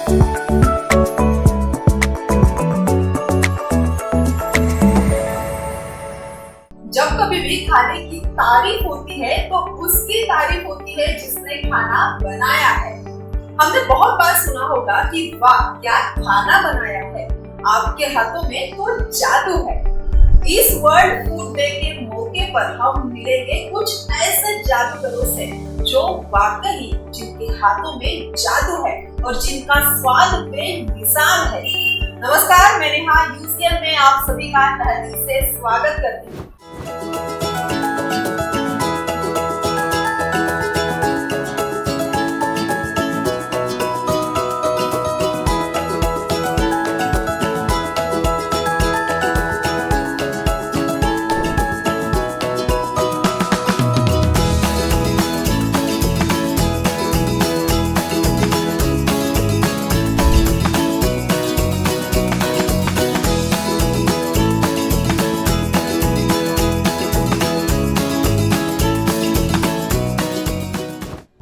जब कभी भी खाने की तारीफ होती है तो उसकी तारीफ होती है जिसने खाना बनाया है। हमने बहुत बार सुना होगा कि वाह क्या खाना बनाया है, आपके हाथों में तो जादू है। इस वर्ल्ड फूड डे के मौके पर हम मिलेंगे कुछ ऐसे जादूगरों से जो वाकई जिनके हाथों में जादू है और जिनका स्वाद बेमिसाल है। नमस्कार, मैं नेहा यूसीएल में आप सभी का तहे दिल से स्वागत करती हूँ।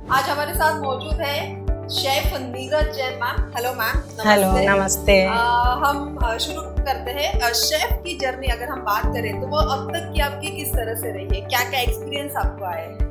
आज हमारे साथ मौजूद है chef Neeraj Jain ma'am. Hello ma'am. Hello, नमस्ते। हम शुरू करते हैं। शेफ की जर्नी अगर हम बात करें तो वो अब तक की आपकी किस तरह से रही है, क्या क्या एक्सपीरियंस आपको आया है?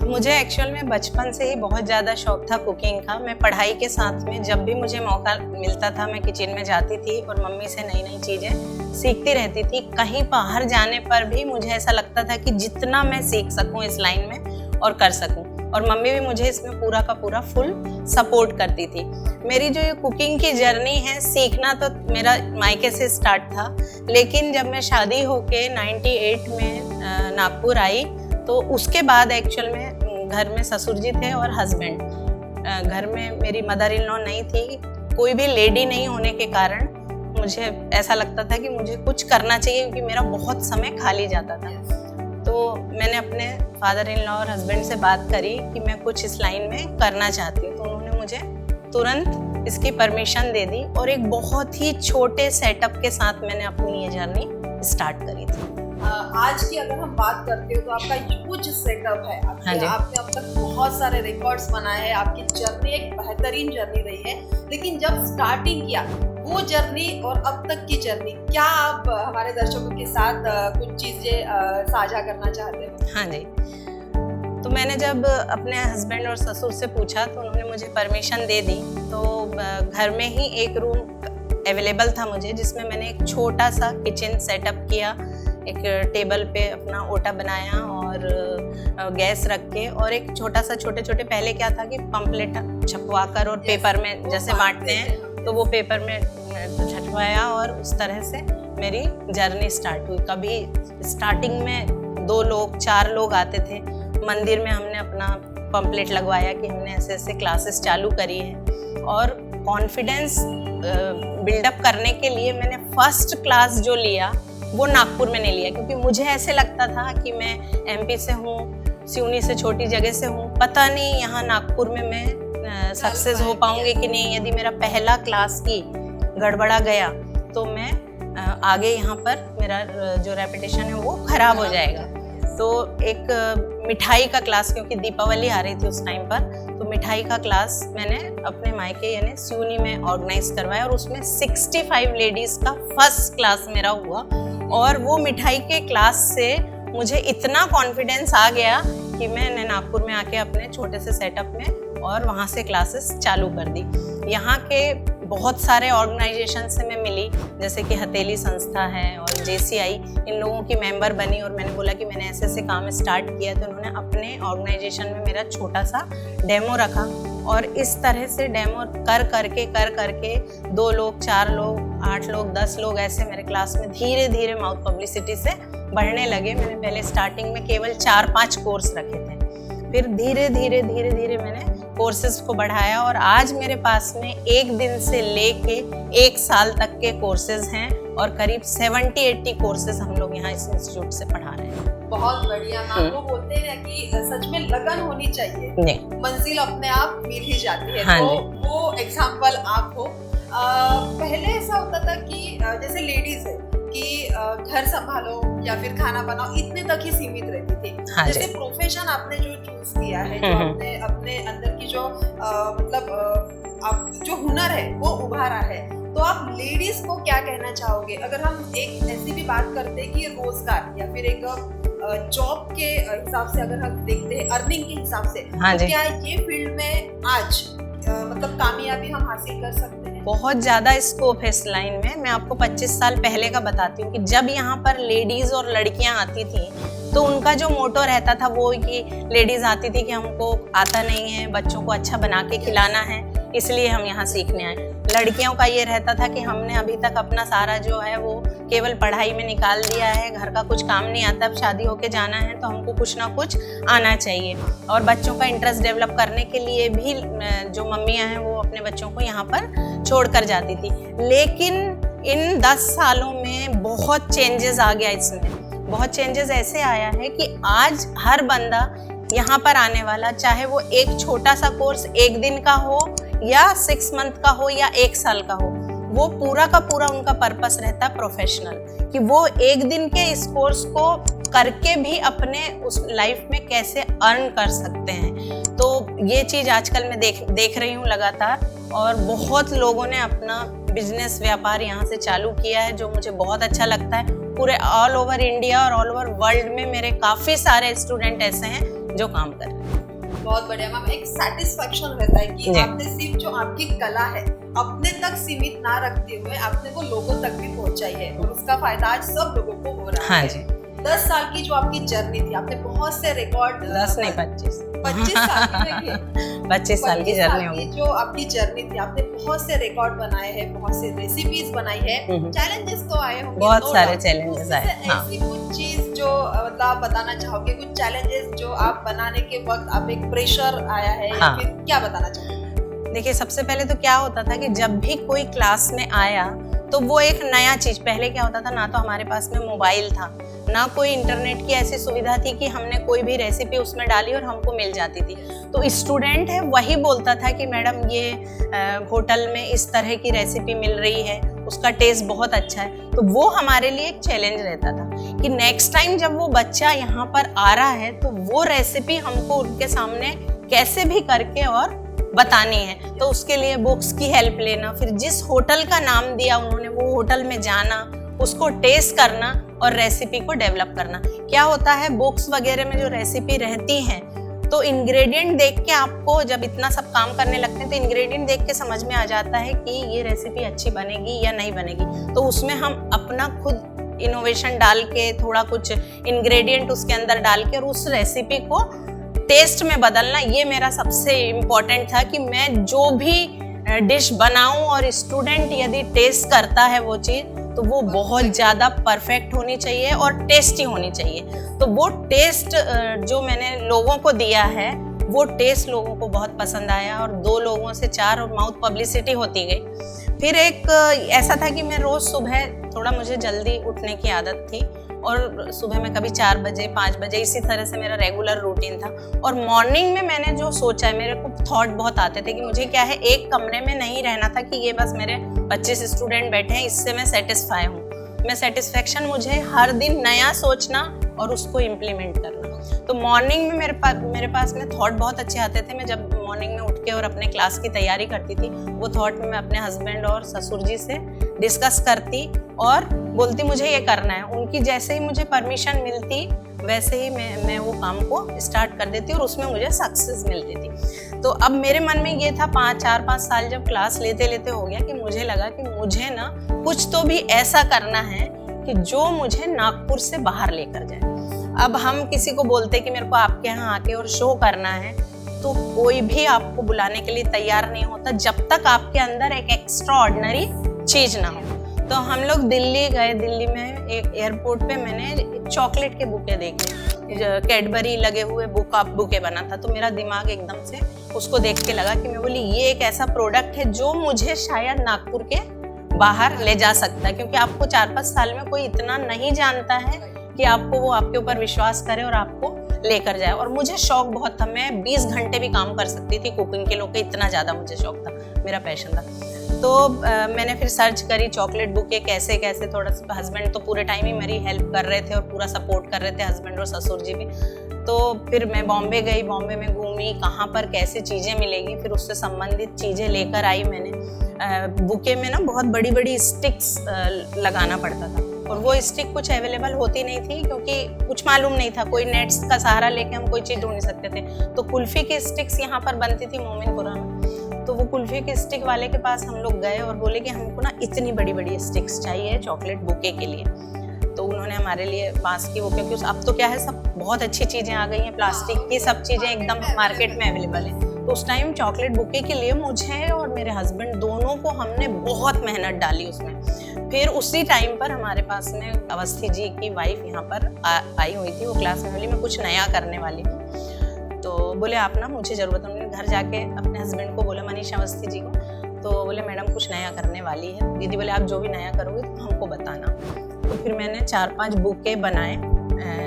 मुझे एक्चुअल में बचपन से ही बहुत ज़्यादा शौक था कुकिंग का। मैं पढ़ाई के साथ में जब भी मुझे मौका मिलता था मैं किचन में जाती थी और मम्मी से नई नई चीज़ें सीखती रहती थी। कहीं बाहर जाने पर भी मुझे ऐसा लगता था कि जितना मैं सीख सकूं इस लाइन में और कर सकूं, और मम्मी भी मुझे इसमें पूरा का पूरा फुल सपोर्ट करती थी। मेरी जो ये कुकिंग की जर्नी है, सीखना तो मेरा मायके से स्टार्ट था, लेकिन जब मैं शादी होके 98 में नागपुर आई तो उसके बाद एक्चुअल में घर में ससुर जी थे और हस्बैंड। घर में मेरी मदर इन लॉ नहीं थी, कोई भी लेडी नहीं होने के कारण मुझे ऐसा लगता था कि मुझे कुछ करना चाहिए क्योंकि मेरा बहुत समय खाली जाता था। तो मैंने अपने फादर इन लॉ और हस्बैंड से बात करी कि मैं कुछ इस लाइन में करना चाहती हूँ, तो उन्होंने मुझे तुरंत इसकी परमिशन दे दी और एक बहुत ही छोटे सेटअप के साथ मैंने अपनी ये जर्नी स्टार्ट करी थी। आज की अगर हम बात करते हो तो आपका ह्यूज सेटअप है। हाँ जी। आपने अब तक बहुत सारे रिकॉर्ड्स बनाए हैं, आपकी जर्नी एक बेहतरीन जर्नी रही है। लेकिन जब स्टार्टिंग किया वो जर्नी और अब तक की जर्नी, क्या आप हमारे दर्शकों के साथ कुछ चीजें साझा करना चाहते हो? हाँ जी। तो मैंने जब अपने हस्बैंड और ससुर से पूछा तो उन्होंने मुझे परमिशन दे दी। तो घर में ही एक रूम अवेलेबल था मुझे, जिसमें मैंने एक छोटा सा किचन सेटअप किया। एक टेबल पे अपना ओटा बनाया और गैस रख के, और एक छोटा सा छोटे पहले क्या था कि पंपलेट छपवा कर और पेपर में जैसे बांटते हैं, तो वो पेपर में छपवाया और उस तरह से मेरी जर्नी स्टार्ट हुई। कभी स्टार्टिंग में 2 लोग 4 लोग आते थे। मंदिर में हमने अपना पंपलेट लगवाया कि हमने ऐसे ऐसे क्लासेस चालू करी है, और कॉन्फिडेंस बिल्डअप करने के लिए मैंने फर्स्ट क्लास जो लिया वो नागपुर में नहीं लिया, क्योंकि मुझे ऐसे लगता था कि मैं एमपी से हूँ, सिवनी से छोटी जगह से हूँ, पता नहीं यहाँ नागपुर में मैं सक्सेस हो पाऊंगी कि नहीं। यदि मेरा पहला क्लास ही गड़बड़ा गया तो मैं आगे यहाँ पर मेरा जो रेपुटेशन है वो खराब हो जाएगा। तो एक मिठाई का क्लास, क्योंकि दीपावली आ रही थी उस टाइम पर, तो मिठाई का क्लास मैंने अपने मायके यानी सिवनी में ऑर्गेनाइज करवाया, और उसमें 65 लेडीज़ का फर्स्ट क्लास मेरा हुआ। और वो मिठाई के क्लास से मुझे इतना कॉन्फिडेंस आ गया कि मैंने नागपुर में आके अपने छोटे से सेटअप में और वहाँ से क्लासेस चालू कर दी। यहाँ के बहुत सारे ऑर्गेनाइजेशन से मैं मिली, जैसे कि हथेली संस्था है और JCI, इन लोगों की मेंबर बनी, और मैंने बोला कि मैंने ऐसे ऐसे काम स्टार्ट किया। तो उन्होंने अपने ऑर्गेनाइजेशन में मेरा छोटा सा डेमो रखा, और इस तरह से डेमो कर करके 2 लोग 4 लोग 8 लोग 10 लोग ऐसे मेरे क्लास में धीरे धीरे माउथ पब्लिसिटी से बढ़ने लगे। मैंने पहले स्टार्टिंग में केवल 4-5 कोर्स रखे थे, फिर धीरे धीरे मैंने कोर्सेज को बढ़ाया, और आज मेरे पास में एक दिन से लेके 1 साल तक के कोर्सेज हैं, और करीब 70-80 कोर्सेज हम लोग यहाँ इस इंस्टीट्यूट से पढ़ा रहे हैं। बहुत बढ़िया। वो बोलते हैं कि सच में लगन होनी चाहिए, मंजिल अपने आप मिल ही जाती है। हाँ, तो वो एग्जाम्पल आप हो। पहले ऐसा होता था कि जैसे लेडीज है कि घर संभालो या फिर खाना बनाओ, इतने तक ही सीमित रहती थी। हाँ, जैसे प्रोफेशन आपने जो चूज किया है, जो आपने अपने अंदर की जो मतलब आप जो हुनर है वो उभारा है। तो आप लेडीज को क्या कहना चाहोगे? अगर हम एक ऐसी भी बात करते हैं कि रोजगार या फिर एक जॉब के हिसाब से अगर हम देखते हैं, अर्निंग के हिसाब से, हाँ जी। क्या ये फील्ड में आज मतलब कामयाबी हम हासिल कर सकते हैं? बहुत ज़्यादा स्कोप है इस लाइन में। मैं आपको 25 साल पहले का बताती हूँ कि जब यहाँ पर लेडीज़ और लड़कियाँ आती थी तो उनका जो मोटो रहता था वो कि लेडीज़ आती थी कि हमको आता नहीं है, बच्चों को अच्छा बना के खिलाना है, इसलिए हम यहाँ सीखने आए। लड़कियों का ये रहता था कि हमने अभी तक अपना सारा जो है वो केवल पढ़ाई में निकाल दिया है, घर का कुछ काम नहीं आता, अब शादी होके जाना है तो हमको कुछ ना कुछ आना चाहिए। और बच्चों का इंटरेस्ट डेवलप करने के लिए भी जो मम्मियाँ हैं वो अपने बच्चों को यहाँ पर छोड़ कर जाती थी। लेकिन इन 10 सालों में बहुत चेंजेस आ गया इसमें। बहुत चेंजेस ऐसे आया है कि आज हर बंदा यहाँ पर आने वाला, चाहे वो एक छोटा सा कोर्स 1 दिन का हो या 6 मंथ का हो या 1 साल का हो, वो पूरा का पूरा उनका पर्पस रहता है प्रोफेशनल, कि वो 1 दिन के इस कोर्स को करके भी अपने उस लाइफ में कैसे अर्न कर सकते हैं। तो ये चीज़ आजकल मैं देख रही हूँ लगातार, और बहुत लोगों ने अपना बिजनेस व्यापार यहाँ से चालू किया है, जो मुझे बहुत अच्छा लगता है। पूरे ऑल ओवर इंडिया और ऑल ओवर वर्ल्ड में मेरे काफ़ी सारे स्टूडेंट ऐसे हैं जो काम कर रहे हैं। बहुत बढ़िया मैम। एक सेटिस्फेक्शन रहता है कि आपने सिर्फ जो आपकी कला है अपने तक सीमित ना रखते हुए आपने वो लोगों तक भी पहुंचाई है, और उसका फायदा आज सब लोगों को हो रहा है। हाँ जी। 10 साल की जो आपकी जर्नी थी, आपने बहुत से रिकॉर्ड, 10 नहीं 25 साल की 25 साल की जर्नी होगी। जो आपकी जर्नी थी, आपने बहुत से रिकॉर्ड बनाए हैं, बहुत से रेसिपीज बनाई है, चैलेंजेस तो आए होंगे, बहुत सारे चैलेंजेस आए। ऐसी कुछ चीज जो मतलब आप बताना चाहोगे, कुछ चैलेंजेस जो आप बनाने के वक्त आप एक प्रेशर आया है, या फिर क्या बताना चाहोगे? देखिए, सबसे पहले तो क्या होता था कि जब भी कोई क्लास में आया तो वो एक नया चीज, पहले क्या होता था, ना तो हमारे पास में मोबाइल था, ना कोई इंटरनेट की ऐसी सुविधा थी कि हमने कोई भी रेसिपी उसमें डाली और हमको मिल जाती थी। तो स्टूडेंट है वही बोलता था कि मैडम ये होटल में इस तरह की रेसिपी मिल रही है, उसका टेस्ट बहुत अच्छा है। तो वो हमारे लिए एक चैलेंज रहता था कि नेक्स्ट टाइम जब वो बच्चा यहाँ पर आ रहा है तो वो रेसिपी हमको उनके सामने कैसे भी करके और बतानी है। तो उसके लिए बुक्स की हेल्प लेना, फिर जिस होटल का नाम दिया उन्होंने वो होटल में जाना, उसको टेस्ट करना और रेसिपी को डेवलप करना। क्या होता है, बुक्स वगैरह में जो रेसिपी रहती हैं तो इंग्रेडिएंट देख के आपको जब इतना सब काम करने लगते हैं तो इंग्रेडिएंट देख के समझ में आ जाता है कि ये रेसिपी अच्छी बनेगी या नहीं बनेगी। तो उसमें हम अपना खुद इनोवेशन डाल के, थोड़ा कुछ इंग्रेडिएंट उसके अंदर डाल के और उस रेसिपी को टेस्ट में बदलना, ये मेरा सबसे इम्पोर्टेंट था कि मैं जो भी डिश बनाऊं और स्टूडेंट यदि टेस्ट करता है वो चीज़ तो वो बहुत ज़्यादा परफेक्ट होनी चाहिए और टेस्टी होनी चाहिए। तो वो टेस्ट जो मैंने लोगों को दिया है वो टेस्ट लोगों को बहुत पसंद आया, और 2 लोगों से 4 और माउथ पब्लिसिटी होती गई। फिर एक ऐसा था कि मैं रोज़ सुबह, थोड़ा मुझे जल्दी उठने की आदत थी, और सुबह में कभी 4 बजे 5 बजे इसी तरह से मेरा रेगुलर रूटीन था। और मॉर्निंग में मैंने जो सोचा है, मेरे को थॉट बहुत आते थे कि मुझे क्या है, एक कमरे में नहीं रहना था कि ये बस मेरे 25 स्टूडेंट बैठे हैं, इससे मैं सेटिस्फाई हूँ। मैं सेटिस्फेक्शन मुझे हर दिन नया सोचना और उसको इम्प्लीमेंट करना। तो मॉर्निंग में मेरे पास में थॉट बहुत अच्छे आते थे। मैं जब मॉर्निंग में उठ के और अपने क्लास की तैयारी करती थी, वो थॉट में मैं अपने हस्बैंड और ससुर जी से डिस्कस करती और बोलती मुझे ये करना है। उनकी जैसे ही मुझे परमिशन मिलती वैसे ही मैं वो काम को स्टार्ट कर देती और उसमें मुझे सक्सेस मिलती थी। तो अब मेरे मन में ये था 4-5 साल जब क्लास लेते लेते हो गया कि मुझे लगा कि मुझे ना कुछ तो भी ऐसा करना है कि जो मुझे नागपुर से बाहर लेकर जाए। अब हम किसी को बोलते कि मेरे को आपके यहाँ आके और शो करना है, तो कोई भी आपको बुलाने के लिए तैयार नहीं होता जब तक आपके अंदर एक एक्स्ट्रा ऑर्डिनरी चीज ना हो। तो हम लोग दिल्ली गए। दिल्ली में एक एयरपोर्ट पे मैंने चॉकलेट के बुके देखे, कैडबरी लगे हुए बुके बना था। तो मेरा दिमाग एकदम से उसको देख के लगा कि मैं बोली ये एक ऐसा प्रोडक्ट है जो मुझे शायद नागपुर के बाहर ले जा सकता है, क्योंकि आपको 4-5 साल में कोई इतना नहीं जानता है कि आपको वो आपके ऊपर विश्वास करे और आपको लेकर जाए। और मुझे शौक बहुत था, मैं 20 घंटे भी काम कर सकती थी कुकिंग के लोग, इतना ज़्यादा मुझे शौक था, मेरा पैशन था। तो मैंने फिर सर्च करी चॉकलेट बुके कैसे कैसे। थोड़ा सा हस्बैंड तो पूरे टाइम ही मेरी हेल्प कर रहे थे और पूरा सपोर्ट कर रहे थे, हस्बैंड और ससुर जी भी। तो फिर मैं बॉम्बे गई, बॉम्बे में घूमी, कहाँ पर कैसे चीज़ें मिलेगी, फिर उससे संबंधित चीज़ें लेकर आई मैंने। बुके में ना बहुत बड़ी बड़ी स्टिक्स लगाना पड़ता था और वो स्टिक कुछ अवेलेबल होती नहीं थी क्योंकि कुछ मालूम नहीं था, कोई नेट्स का सहारा लेके हम कोई चीज़ ढूंढ नहीं सकते थे। तो कुल्फ़ी की स्टिक्स यहाँ पर बनती थी मोमिनपुरा में, तो वो कुल्फ़ी के स्टिक वाले के पास हम लोग गए और बोले कि हमको ना इतनी बड़ी बड़ी स्टिक्स चाहिए चॉकलेट बुके के लिए। तो उन्होंने हमारे लिए बांस की वो, क्योंकि अब तो क्या है सब बहुत अच्छी चीज़ें आ गई हैं, प्लास्टिक की सब चीज़ें एकदम मार्केट में अवेलेबल है। तो उस टाइम चॉकलेट बुके के लिए मुझे और मेरे हस्बैंड दोनों को हमने बहुत मेहनत डाली उसमें। फिर उसी टाइम पर हमारे पास में अवस्थी जी की वाइफ यहाँ पर आई हुई थी, वो क्लास में बोली मैं कुछ नया करने वाली हूँ। तो बोले आप ना मुझे ज़रूरत है, उन्होंने घर जाके अपने हस्बैंड को बोला, मनीषा अवस्थी जी को, तो बोले मैडम कुछ नया करने वाली है। दीदी बोले आप जो भी नया करोगे तो हमको बताना। तो फिर मैंने 4-5 बुके बनाए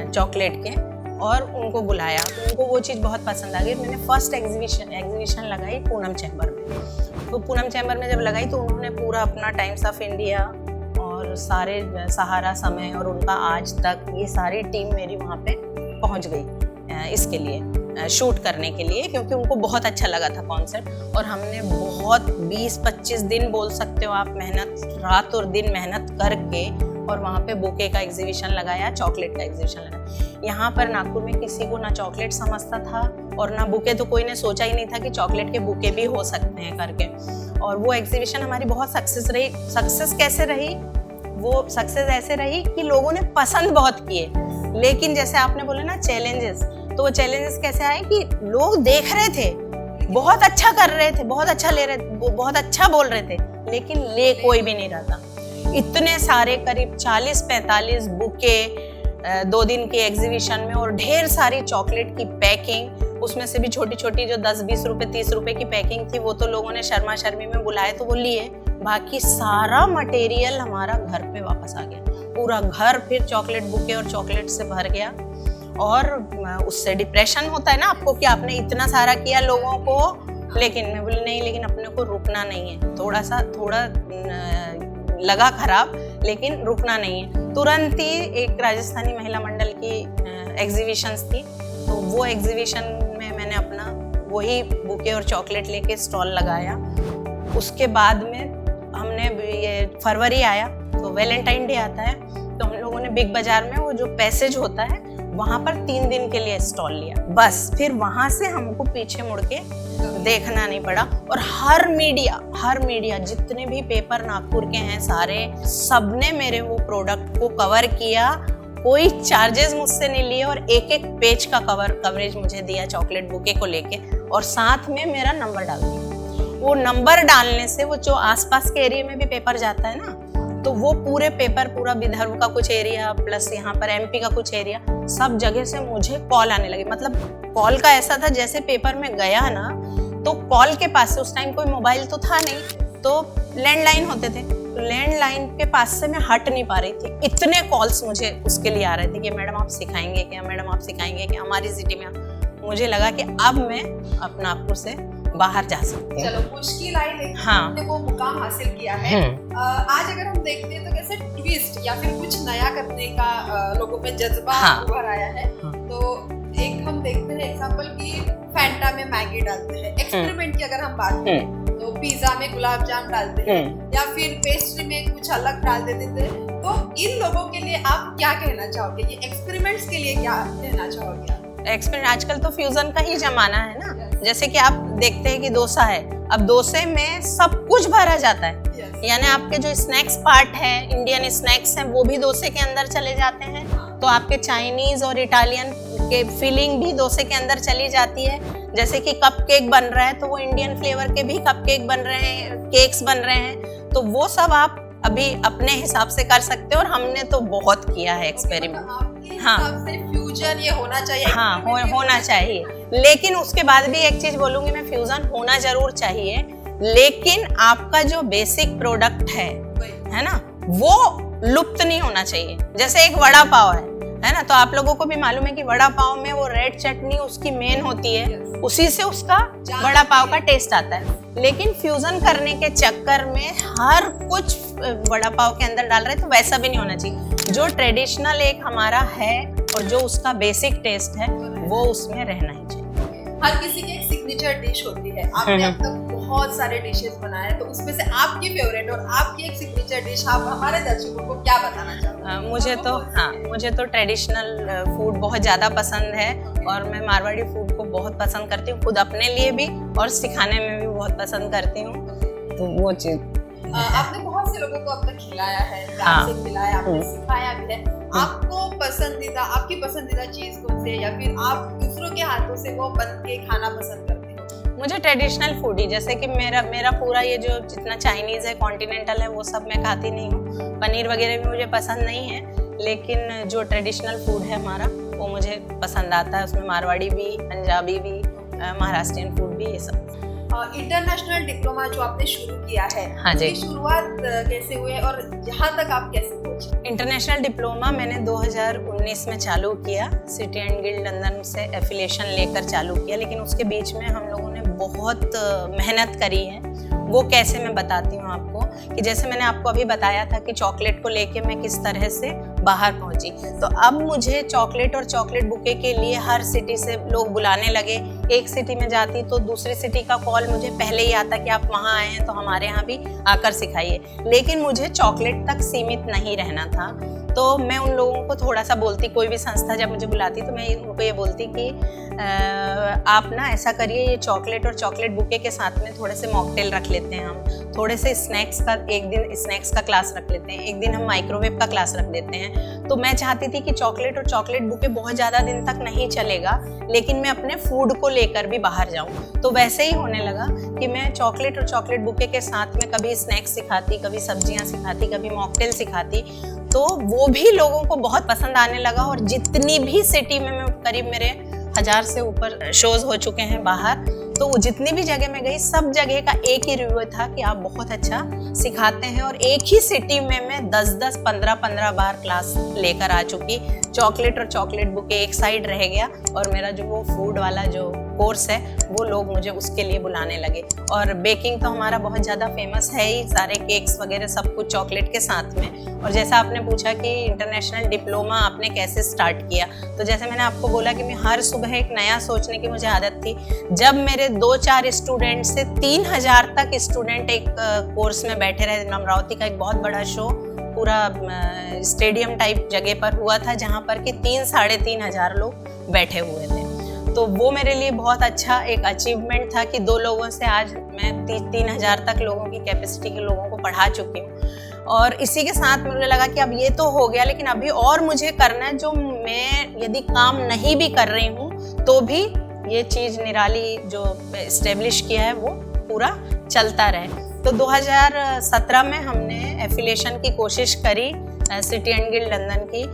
चॉकलेट के और उनको बुलाया, तो उनको वो चीज़ बहुत पसंद आ गई। मैंने फर्स्ट एग्जीबिशन लगाई पूनम चैम्बर में। तो पूनम चैम्बर में जब लगाई तो उन्होंने पूरा अपना टाइम्स ऑफ इंडिया और सारे सहारा समय और उनका आज तक ये सारी टीम मेरी वहाँ पे पहुँच गई इसके लिए, शूट करने के लिए, क्योंकि उनको बहुत अच्छा लगा था कॉन्सेप्ट। और हमने बहुत 20-25 दिन बोल सकते हो आप मेहनत, रात और दिन मेहनत करके और वहाँ पे बुके का एग्जीबिशन लगाया, चॉकलेट का एग्जीबिशन लगाया। यहाँ पर नागपुर में किसी को ना चॉकलेट समझता था और ना बुके, तो कोई ने सोचा ही नहीं था कि चॉकलेट के बुके भी हो सकते हैं करके। और वो एग्जीबिशन हमारी बहुत सक्सेस रही। सक्सेस कैसे रही? वो सक्सेस ऐसे रही कि लोगों ने पसंद बहुत किए, लेकिन जैसे आपने बोला ना चैलेंजेस, तो वो चैलेंजेस कैसे आए कि लोग देख रहे थे, बहुत अच्छा कर रहे थे, बहुत अच्छा ले रहे थे, बहुत अच्छा बोल रहे थे, लेकिन ले कोई भी नहीं रहा था। इतने सारे करीब 40-45 बुके 2 दिन के एग्जीबिशन में और ढेर सारी चॉकलेट की पैकिंग, उसमें से भी छोटी छोटी जो 10-20 रुपए 30 रुपए की पैकिंग थी वो तो लोगों ने शर्मा शर्मी में बुलाए तो वो लिए, बाकी सारा मटेरियल हमारा घर पे वापस आ गया। पूरा घर फिर चॉकलेट बुके और चॉकलेट से भर गया। और उससे डिप्रेशन होता है ना आपको कि आपने इतना सारा किया लोगों को, लेकिन मैं बोली नहीं, लेकिन अपने को रुकना नहीं है। थोड़ा लगा खराब, लेकिन रुकना नहीं है। तुरंत ही एक राजस्थानी महिला मंडल की एग्जीबिशंस थी, तो वो एग्जीबिशन में मैंने अपना वही बुके और चॉकलेट लेके स्टॉल लगाया। उसके बाद में हमने ये फरवरी आया तो वैलेंटाइन डे आता है, तो हम लोगों ने बिग बाजार में वो जो पैसेज होता है वहाँ पर 3 दिन के लिए स्टॉल लिया। बस फिर वहाँ से हमको पीछे मुड़ के देखना नहीं पड़ा। और हर मीडिया जितने भी पेपर नागपुर के हैं सारे, सबने मेरे वो प्रोडक्ट को कवर किया, कोई चार्जेस मुझसे नहीं लिए और एक पेज का कवरेज मुझे दिया चॉकलेट बुके को लेके, और साथ में मेरा नंबर डाल दिया। वो नंबर डालने से वो जो आसपास के एरिया में भी पेपर जाता है ना, तो वो पूरे पेपर, पूरा विदर्भ का कुछ एरिया प्लस यहाँ पर एमपी का कुछ एरिया, सब जगह से मुझे कॉल आने लगे। मतलब कॉल का ऐसा था जैसे पेपर में गया ना, तो कॉल के पास से, उस टाइम कोई मोबाइल तो था नहीं, तो लैंडलाइन होते थे, तो लैंडलाइन के पास से मैं हट नहीं पा रही थी। इतने कॉल्स मुझे उसके लिए आ रहे थे कि मैडम आप सिखाएंगे क्या, मैडम आप सिखाएंगे क्या हमारी सिटी में। मुझे लगा कि अब मैं अपना नागपुर से बाहर जा सकती हूँ। चलो मुश्किल आई, लेकिन हाँ, हमने वो मुकाम हासिल किया है। आज अगर हम देखते हैं तो कैसे ट्विस्ट या फिर कुछ नया करने का लोगों में जज्बा उभर आया है। तो एक हम देखते हैं एग्जांपल की फैंटा में मैगी डालते हैं, एक्सपेरिमेंट की अगर हम बात करें तो पिज्जा में गुलाब जाम डालते हैं या फिर पेस्ट्री में कुछ अलग डाल देते थे। तो इन लोगों के लिए आप क्या कहना चाहोगे, ये एक्सपेरिमेंट्स के लिए क्या कहना चाहोगे? एक्सपेरिमेंट, आजकल तो फ्यूजन का ही जमाना है ना। जैसे कि आप देखते हैं कि डोसा है, अब डोसे में सब कुछ भरा जाता है, यानी आपके जो स्नैक्स पार्ट है, इंडियन स्नैक्स हैं, वो भी डोसे के अंदर चले जाते हैं। तो आपके चाइनीज और इटालियन के फीलिंग भी डोसे के अंदर चली जाती है। जैसे कि कप केक बन रहा है तो वो इंडियन फ्लेवर के भी कप केक बन रहे हैं, केक्स बन रहे हैं। तो वो सब आप अभी अपने हिसाब से कर सकते हो, और हमने तो बहुत किया है एक्सपेरिमेंट। हाँ, फ्यूजन ये होना चाहिए। हाँ, होना चाहिए। लेकिन उसके बाद भी एक चीज बोलूंगी मैं, फ्यूजन होना जरूर चाहिए, लेकिन आपका जो बेसिक प्रोडक्ट है ना, वो लुप्त नहीं होना चाहिए। जैसे एक वड़ा पाव है ना, तो आप लोगों को भी मालूम है कि वड़ा पाव में वो रेड चटनी उसकी मेन होती है, उसी से उसका वड़ा पाव का टेस्ट आता है। लेकिन फ्यूजन करने के चक्कर में हर कुछ वड़ा पाव के अंदर डाल रहे, तो वैसा भी नहीं होना चाहिए। जो ट्रेडिशनल एक हमारा है और जो उसका बेसिक टेस्ट है वो उसमें रहना ही चाहिए। हर किसी की एक सिग्नेचर डिश होती है। आपने अब तक बहुत सारे डिशेस बनाए, तो उसमें से आपकी फेवरेट और आपकी एक सिग्नेचर डिश आप हमारे दर्शकों को क्या बताना चाहोगे? मुझे तो ट्रेडिशनल फूड बहुत ज़्यादा पसंद है और मैं मारवाड़ी फूड को बहुत पसंद करती हूँ, खुद अपने लिए भी और सिखाने में भी बहुत पसंद करती हूँ। तो वो चीज़ आपने बहुत से लोगों को अब तक खिलाया है, प्यार से खिलाया, आपने सिखाया भी है। आपको पसंदीदा, आपकी पसंदीदा चीज कौन सी है, या फिर आप दूसरों के हाथों से वो बन के खाना पसंद करते हो? मुझे ट्रेडिशनल फूड ही, जैसे कि मेरा पूरा ये जो जितना चाइनीज है, कॉन्टिनेंटल है, वो सब मैं खाती नहीं हूँ। पनीर वगैरह भी मुझे पसंद नहीं है, लेकिन जो ट्रेडिशनल फूड है हमारा वो मुझे पसंद आता है। उसमें मारवाड़ी भी, पंजाबी भी, महाराष्ट्रियन फूड भी, ये सब। इंटरनेशनल डिप्लोमा जो आपने शुरू किया है, हाँ जी, शुरुआत कैसे हुई और यहाँ तक आप कैसे पहुंचे? इंटरनेशनल डिप्लोमा मैंने 2019 में चालू किया, सिटी एंड गिल्ड लंदन से एफिलिएशन लेकर चालू किया, लेकिन उसके बीच में हम लोगों ने बहुत मेहनत करी है। वो कैसे, मैं बताती हूँ आपको। कि जैसे मैंने आपको अभी बताया था कि चॉकलेट को लेके मैं किस तरह से बाहर पहुंची, तो अब मुझे चॉकलेट और चॉकलेट बुके के लिए हर सिटी से लोग बुलाने लगे। एक सिटी में जाती तो दूसरी सिटी का कॉल मुझे पहले ही आता कि आप वहाँ आए हैं तो हमारे यहाँ भी आकर सिखाइए। लेकिन मुझे चॉकलेट तक सीमित नहीं रहना था, तो मैं उन लोगों को थोड़ा सा बोलती, कोई भी संस्था जब मुझे बुलाती तो मैं उनको ये बोलती कि आप ना ऐसा करिए, ये चॉकलेट और चॉकलेट बुके के साथ में थोड़े से मॉकटेल रख लेते हैं, हम थोड़े से स्नैक्स का, एक दिन स्नैक्स का क्लास रख लेते हैं, एक दिन हम माइक्रोवेव का क्लास रख देते हैं। तो मैं चाहती थी कि चॉकलेट और चॉकलेट बुके बहुत ज़्यादा दिन तक नहीं चलेगा, लेकिन मैं अपने फूड को लेकर भी बाहर जाऊँ। तो वैसे ही होने लगा कि मैं चॉकलेट और चॉकलेट बुके के साथ में कभी स्नैक्स सिखाती, कभी सब्जियाँ सिखाती, कभी मॉकटेल सिखाती, तो वो भी लोगों को बहुत पसंद आने लगा। और जितनी भी सिटी में, मैं करीब मेरे 1000 से ऊपर शोज हो चुके हैं बाहर, तो जितनी भी जगह मैं गई, सब जगह का एक ही रिव्यू था कि आप बहुत अच्छा सिखाते हैं। और एक ही सिटी में मैं 10-10, 15-15 बार क्लास लेकर आ चुकी। चॉकलेट और चॉकलेट बुके एक साइड रह गया और मेरा जो वो फूड वाला जो कोर्स है वो लोग मुझे उसके लिए बुलाने लगे। और बेकिंग तो हमारा बहुत ज़्यादा फेमस है ही, सारे केक्स वगैरह सब कुछ चॉकलेट के साथ में। और जैसा आपने पूछा कि इंटरनेशनल डिप्लोमा आपने कैसे स्टार्ट किया, तो जैसे मैंने आपको बोला कि मैं हर सुबह एक नया सोचने की मुझे आदत थी। जब मेरे 2-4 स्टूडेंट से 3000 तक स्टूडेंट एक कोर्स में बैठे रहे, अमरावती का एक बहुत बड़ा शो पूरा स्टेडियम टाइप जगह पर हुआ था, जहाँ पर कि 3-3.5 लोग बैठे हुए थे। तो वो मेरे लिए बहुत अच्छा एक अचीवमेंट था कि 2 लोगों से आज मैं 3000 तक लोगों की कैपेसिटी के लोगों को पढ़ा चुकी हूँ। और इसी के साथ मुझे लगा कि अब ये तो हो गया, लेकिन अभी और मुझे करना है, जो मैं यदि काम नहीं भी कर रही हूँ तो भी ये चीज़ निराली जो इस्टेब्लिश किया है वो पूरा चलता रहे। तो 2017 में हमने एफिलिएशन की कोशिश करी सिटी एंड गिल्ड लंदन की,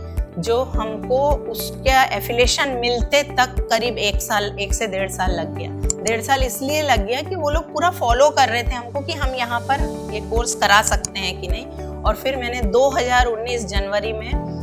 जो हमको उसका एफिलिएशन मिलते तक करीब 1 से 1.5 साल लग गया। 1.5 साल इसलिए लग गया कि वो लोग पूरा फॉलो कर रहे थे हमको कि हम यहाँ पर ये कोर्स करा सकते हैं कि नहीं। और फिर मैंने 2019 जनवरी में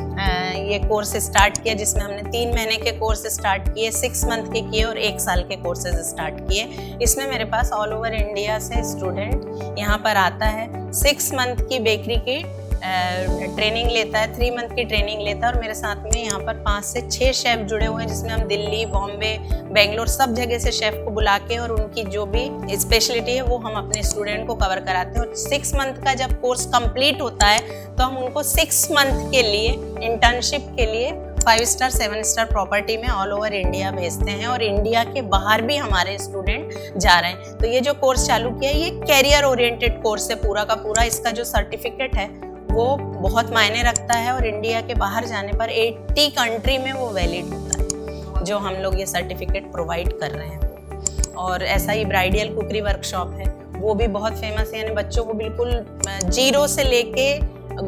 ये कोर्स स्टार्ट किया, जिसमें हमने 3 महीने के कोर्स स्टार्ट किए, 6 मंथ के किए और 1 साल के कोर्सेज स्टार्ट किए। इसमें मेरे पास ऑल ओवर इंडिया से स्टूडेंट यहाँ पर आता है। 6 मंथ की बेकरी की ट्रेनिंग लेता है, 3 मंथ की ट्रेनिंग लेता है, और मेरे साथ में यहाँ पर 5 से 6 शेफ जुड़े हुए हैं, जिसमें हम दिल्ली, बॉम्बे, बेंगलोर सब जगह से शेफ को बुला के और उनकी जो भी स्पेशलिटी है वो हम अपने स्टूडेंट को कवर कराते हैं। और 6 मंथ का जब कोर्स कंप्लीट होता है तो हम उनको 6 मंथ के लिए इंटर्नशिप के लिए 5 स्टार 7 स्टार प्रॉपर्टी में ऑल ओवर इंडिया भेजते हैं, और इंडिया के बाहर भी हमारे स्टूडेंट जा रहे हैं। तो ये जो कोर्स चालू किया है ये कैरियर ओरिएंटेड कोर्स है पूरा का पूरा। इसका जो सर्टिफिकेट है वो बहुत मायने रखता है, और इंडिया के बाहर जाने पर 80 कंट्री में वो वैलिड होता है, जो हम लोग ये सर्टिफिकेट प्रोवाइड कर रहे हैं। और ऐसा ही ब्राइडल कुकरी वर्कशॉप है, वो भी बहुत फेमस है, यानी बच्चों को बिल्कुल जीरो से लेके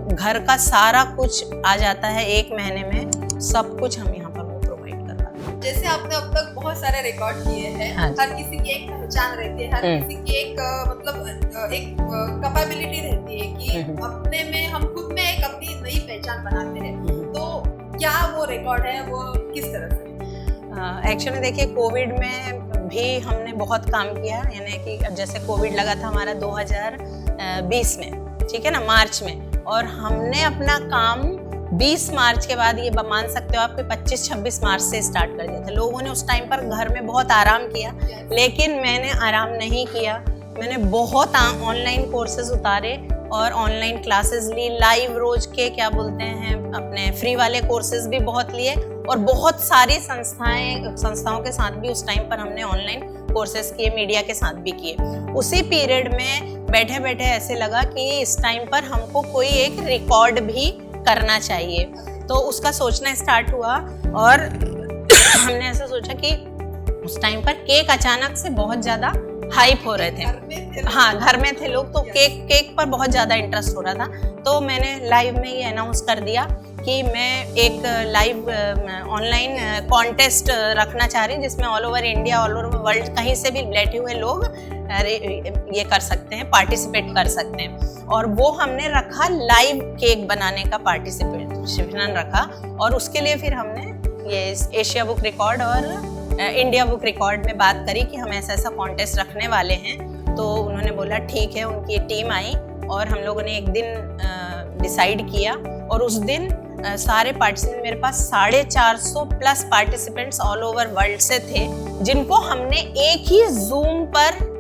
घर का सारा कुछ आ जाता है, 1 महीने में सब कुछ हम यहाँ पर वो प्रोवाइड करवाते हैं। जैसे आपने अब तक बहुत सारे रिकॉर्ड किए हैं, हाँ, हर किसी की एक पहचान रहती है, हर किसी की एक एक कैपेबिलिटी रहती है कि अपने में हम खुद में एक अपनी नई पहचान बनाते हैं। तो क्या वो रिकॉर्ड है, वो किस तरह से? एक्चुअली देखिए, कोविड में भी हमने बहुत काम किया, यानी कि जैसे कोविड लगा था हमारा 2020 में, ठीक है ना, मार्च में, और हमने अपना काम 20 मार्च के बाद ये मान सकते हो आपके 25-26 मार्च से स्टार्ट कर दिया था। लोगों ने उस टाइम पर घर में बहुत आराम किया, लेकिन मैंने आराम नहीं किया। मैंने बहुत ऑनलाइन कोर्सेज उतारे और ऑनलाइन क्लासेस ली, लाइव रोज के क्या बोलते हैं अपने फ्री वाले कोर्सेज भी बहुत लिए, और बहुत सारी संस्थाओं के साथ भी उस टाइम पर हमने ऑनलाइन कोर्सेज किए, मीडिया के साथ भी किए। उसी पीरियड में बैठे बैठे ऐसे लगा कि इस टाइम पर हमको कोई एक रिकॉर्ड भी करना चाहिए, तो उसका सोचना स्टार्ट हुआ। और हमने ऐसा सोचा कि उस टाइम पर केक अचानक से बहुत ज़्यादा हाइप हो रहे थे। हाँ, घर में थे लोग, तो केक पर बहुत ज़्यादा इंटरेस्ट हो रहा था। तो मैंने लाइव में ये अनाउंस कर दिया कि मैं एक लाइव ऑनलाइन कॉन्टेस्ट रखना चाह रही हूँ, जिसमें all over India, all over world कहीं से भी बैठे हुए लोग ये कर सकते हैं, पार्टिसिपेट कर सकते हैं। और वो हमने रखा लाइव केक बनाने का पार्टिसिपेशन रखा, और उसके लिए फिर हमने ये एशिया बुक रिकॉर्ड और इंडिया बुक रिकॉर्ड में बात करी कि हम ऐसा कॉन्टेस्ट रखने वाले हैं। तो उन्होंने बोला ठीक है, उनकी टीम आई और हम लोगों ने एक दिन डिसाइड किया, और उस दिन सारे पार्टिसिपेंट, मेरे पास 450 plus participants all over world से थे, जिनको हमने एक ही जूम पर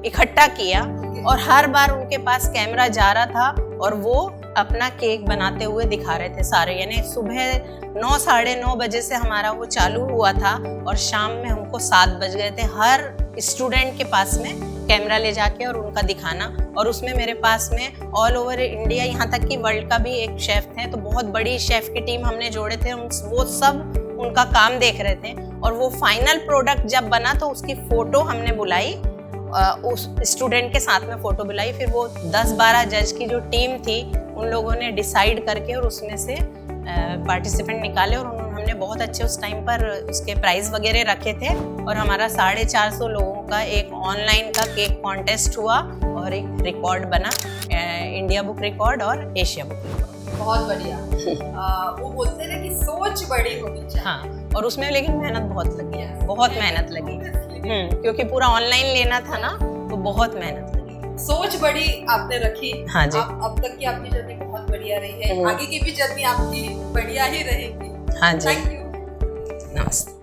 इकट्ठा किया, और हर बार उनके पास कैमरा जा रहा था और वो अपना केक बनाते हुए दिखा रहे थे सारे। यानी सुबह 9 साढ़े 9 बजे से हमारा वो चालू हुआ था और शाम में हमको 7 बज गए थे, हर स्टूडेंट के पास में कैमरा ले जाके और उनका दिखाना। और उसमें मेरे पास में ऑल ओवर इंडिया, यहाँ तक कि वर्ल्ड का भी एक शेफ थे, तो बहुत बड़ी शेफ की टीम हमने जोड़े थे, वो सब उनका काम देख रहे थे। और वो फाइनल प्रोडक्ट जब बना तो उसकी फोटो हमने बुलाई, उस स्टूडेंट के साथ में फोटो बुलाई। फिर वो 10-12 जज की जो टीम थी, उन लोगों ने डिसाइड करके और उसमें से पार्टिसिपेंट निकाले, और हमने बहुत अच्छे उस टाइम पर उसके प्राइज वगैरह रखे थे। और हमारा 450 लोगों का एक ऑनलाइन का केक कॉन्टेस्ट हुआ और एक रिकॉर्ड बना, इंडिया बुक रिकॉर्ड और एशिया बुक रिकॉर्ड। बहुत बढ़िया। वो बोलते हैं कि सोच बड़ी होनी चाहिए। हाँ, और उसमें लेकिन मेहनत बहुत लगी, बहुत मेहनत लगी। क्योंकि पूरा ऑनलाइन लेना था ना, तो बहुत मेहनत लगी। सोच बड़ी आपने रखी। हाँ जी। अब तक की आपकी जर्नी बहुत बढ़िया रही है, आगे की भी जर्नी आपकी बढ़िया ही रहेगी। हाँ जी। Thank you. नमस्ते।